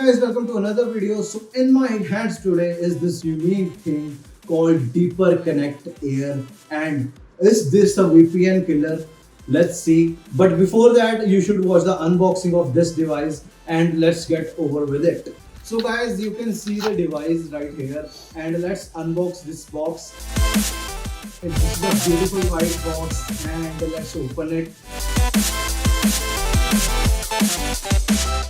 Guys, welcome to another video. So in my hands today is this unique thing called Deeper Connect Air. And is this a VPN killer? Let's see. But before that, you should watch the unboxing of this device and let's get over with it. So guys, you can see the device right here and let's unbox this box. It's a beautiful white box and let's open it.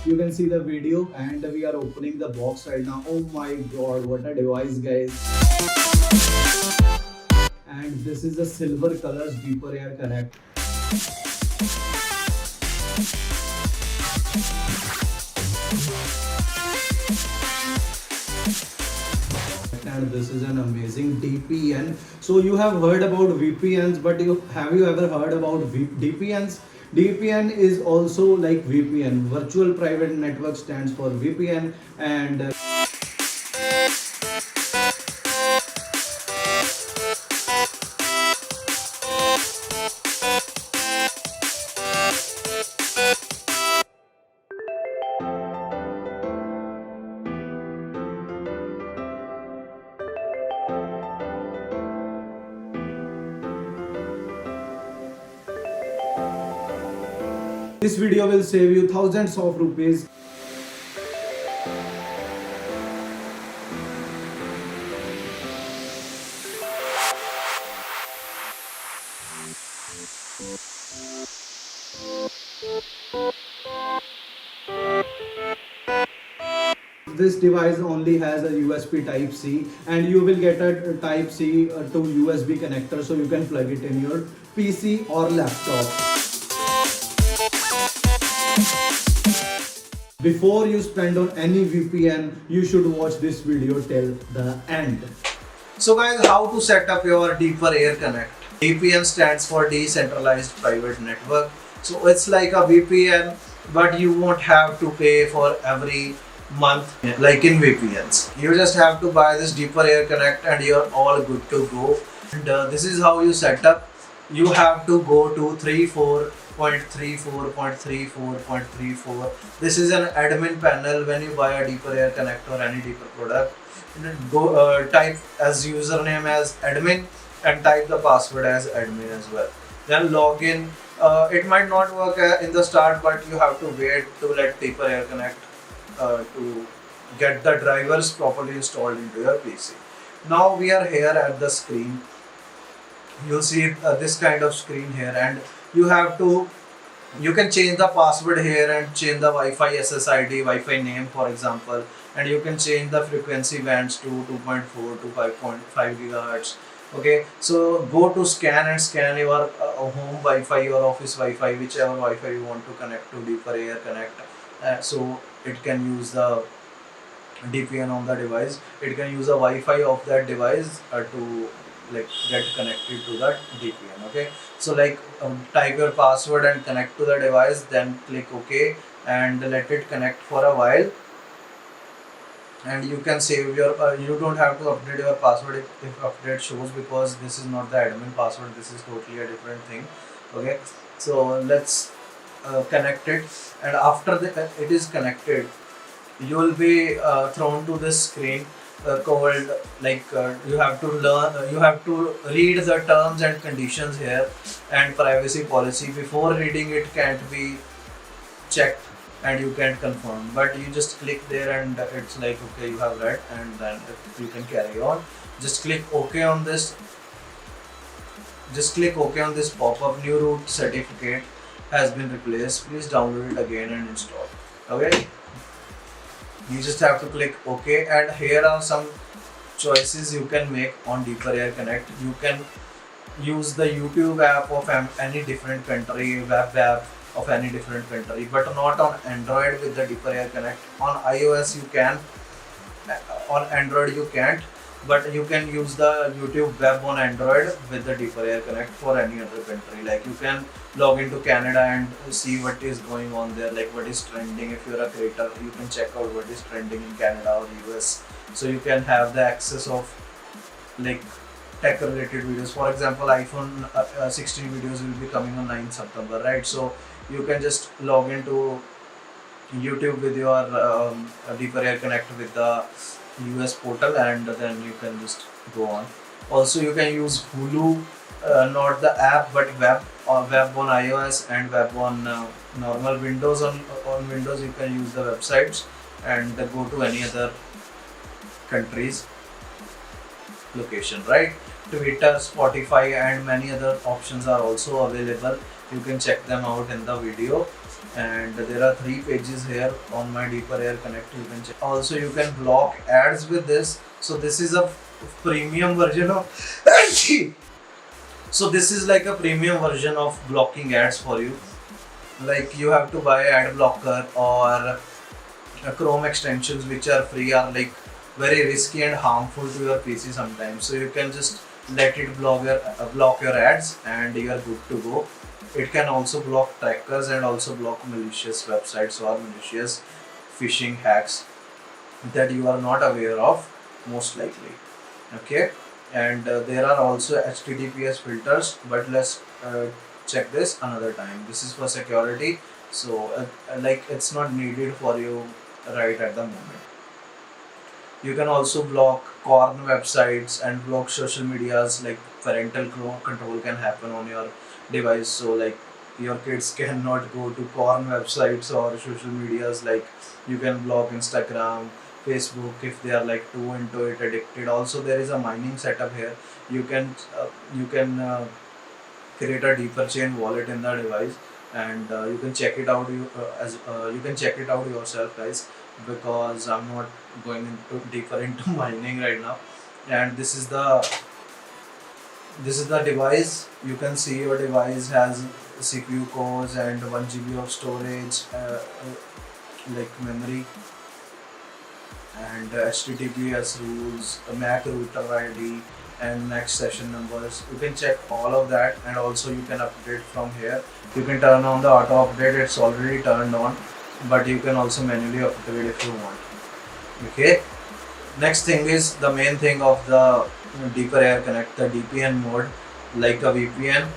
You can see the video and we are opening the box right now. Oh my god, what a device, guys. And this is a silver colors Deeper Air Connect. And this is an amazing DPN. So you have heard about VPNs, but have you ever heard about DPNs? DPN is also like VPN. Virtual Private Network stands for VPN, and this video will save you thousands of rupees. This device only has a USB type C and you will get a type C to USB connector, so you can plug it in your PC or laptop. Before you spend on any VPN, you should watch this video till the end. So guys, how to set up your Deeper Air Connect? VPN stands for Decentralized Private Network. So it's like a VPN, but you won't have to pay for every month like in VPNs. You just have to buy this Deeper Air Connect and you're all good to go. And this is how you set up. You have to go to 34.34.34.34. This is an admin panel when you buy a Deeper Air Connect or any Deeper product. Go type as username as admin and type the password as admin as well. Then log in. It might not work in the start, but you have to wait to let Deeper Air Connect to get the drivers properly installed into your PC. Now we are here at the screen. You'll see this kind of screen here, and you can change the password here and change the Wi-Fi SSID, Wi-Fi name for example, and you can change the frequency bands to 2.4 to 5.5 gigahertz. Okay, so go to scan and scan your home Wi-Fi or office Wi-Fi, whichever Wi-Fi you want to connect to Deeper Air Connect, so it can use the DPN on the device. It can use the Wi-Fi of that device to like get connected to that DPN. Okay, so like type your password and connect to the device, then click OK and let it connect for a while, and you can save your you don't have to update your password if update shows, because this is not the admin password, this is totally a different thing. Okay, so let's connect it, and after it is connected, you will be thrown to this screen called like you have to read the terms and conditions here and privacy policy. Before reading it can't be checked and you can't confirm, but you just click there and it's like okay, you have read, and then you can carry on. Just click OK on this. Just click OK on this pop-up. New root certificate has been replaced. Please download it again and install. Okay, you just have to click OK, and here are some choices you can make on Deeper Air Connect. You can use the YouTube app of any different country, web app of any different country, but not on Android with the Deeper Air Connect. On iOS you can, on Android you can't, but you can use the YouTube web on Android with the Deeper Air Connect for any other country. Like you can log into Canada and see what is going on there, like what is trending. If you're a creator, you can check out what is trending in Canada or US. So you can have the access of like tech related videos. For example, iPhone 16 videos will be coming on 9th September, right? So you can just log into YouTube with your deeper air connect with the US portal, and then you can just go on. Also, you can use Hulu, not the app but web on iOS and web on normal Windows. On Windows, you can use the websites and go to any other countries location, right? Twitter, Spotify, and many other options are also available. You can check them out in the video. And there are 3 pages here on my deeper air connect. You can check. Also, you can block ads with this. So this is a premium version of so this is like a premium version of blocking ads for you. Like you have to buy ad blocker or Chrome extensions which are free, are like very risky and harmful to your PC sometimes. So you can just let it block your ads and you are good to go. It can also block trackers and also block malicious websites or malicious phishing hacks that you are not aware of, most likely. Okay, and there are also HTTPS filters, but let's check this another time. This is for security, so like it's not needed for you right at the moment. You can also block corn websites and block social medias, like parental control can happen on your device. So like your kids cannot go to corn websites or social medias. Like you can block Instagram, Facebook if they are like too into it, addicted. Also there is a mining setup here. You can create a deeper chain wallet in the device, and you can check it out. You can check it out yourself, guys, because I'm not going into deeper into mining right now. And this is the device. You can see your device has CPU cores and 1 GB of storage, like memory, and HTTPS rules, MAC router ID, and next session numbers. You can check all of that, and also you can update from here. You can turn on the auto update, it's already turned on, but you can also manually upgrade if you want. Okay. Next thing is the main thing of the deeper air connect, the DPN mode, like a VPN.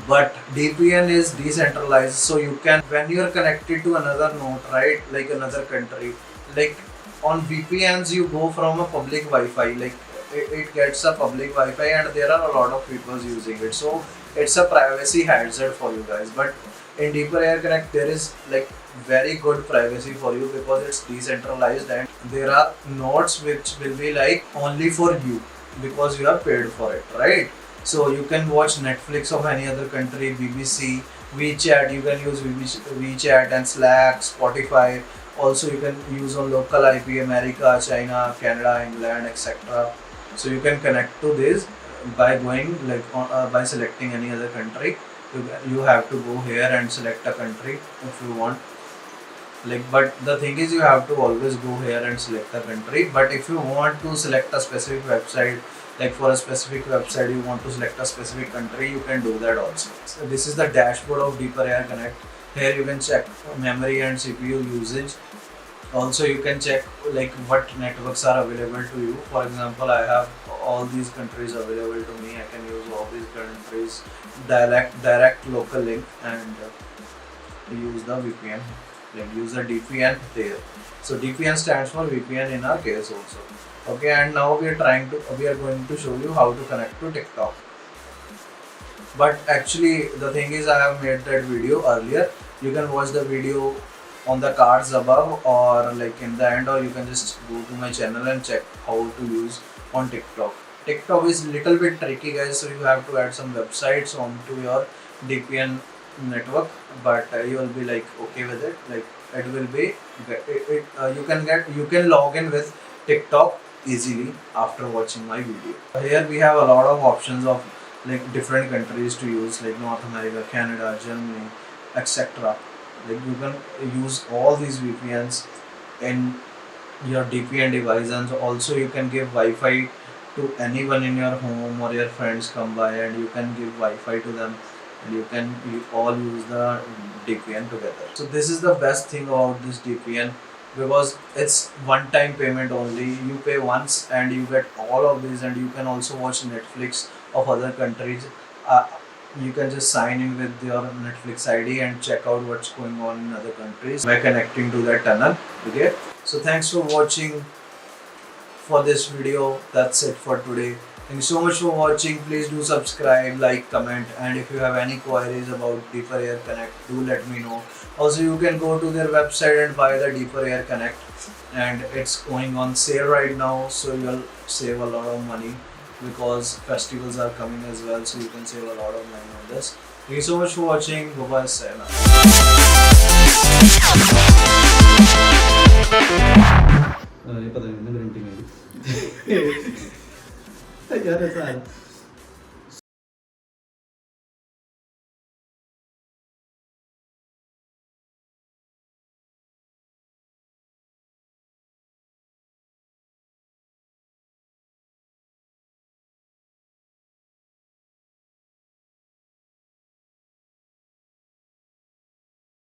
But DPN is decentralized, so you can, when you are connected to another node, right, like another country, like on VPNs you go from a public Wi-Fi, like it gets a public Wi-Fi, and there are a lot of people using it, so it's a privacy hazard for you guys. But in deeper air connect there is like very good privacy for you because it's decentralized, and there are nodes which will be like only for you because you are paid for it, right? So you can watch Netflix of any other country, BBC, WeChat. You can use WeChat and Slack, Spotify. Also you can use on local IP, America, China, Canada, England, etc. So you can connect to this by going like by selecting any other country. You have to go here and select a country if you want. Like, but the thing is you have to always go here and select a country. But if you want to select a specific website, like for a specific website you want to select a specific country, you can do that also. So this is the dashboard of deeper air connect. Here you can check memory and CPU usage. Also you can check like what networks are available to you. For example, I have all these countries available to me. I can use all these countries, direct local link, and use the VPN, like use the DPN there. So DPN stands for VPN in our case also. Okay, and now we are going to show you how to connect to TikTok. But actually the thing is I have made that video earlier. You can watch the video on the cards above or like in the end, or you can just go to my channel and check how to use on TikTok. TikTok is little bit tricky, guys, so you have to add some websites onto your DPN network, but you will be like okay with it. Like it will be you can log in with TikTok easily after watching my video. Here we have a lot of options of like different countries to use, like North America, Canada, Germany, etc. Like you can use all these VPNs in your DPN device, and also you can give Wi-Fi to anyone in your home, or your friends come by and you can give Wi-Fi to them, and you all use the DPN together. So this is the best thing about this DPN, because it's one-time payment only. You pay once and you get all of these, and you can also watch Netflix of other countries. you can just sign in with your Netflix ID and check out what's going on in other countries by connecting to that tunnel. Okay, so thanks for watching for this video. That's it for today. Thank you so much for watching. Please do subscribe, like, comment, and if you have any queries about Deeper Air Connect, do let me know. Also, you can go to their website and buy the Deeper Air Connect, and it's going on sale right now, so you'll save a lot of money because festivals are coming as well, so you can save a lot of money on this. Thank you so much for watching. Bye bye. Sayonara. ये पता नहीं, guarantee नहीं यार ऐसा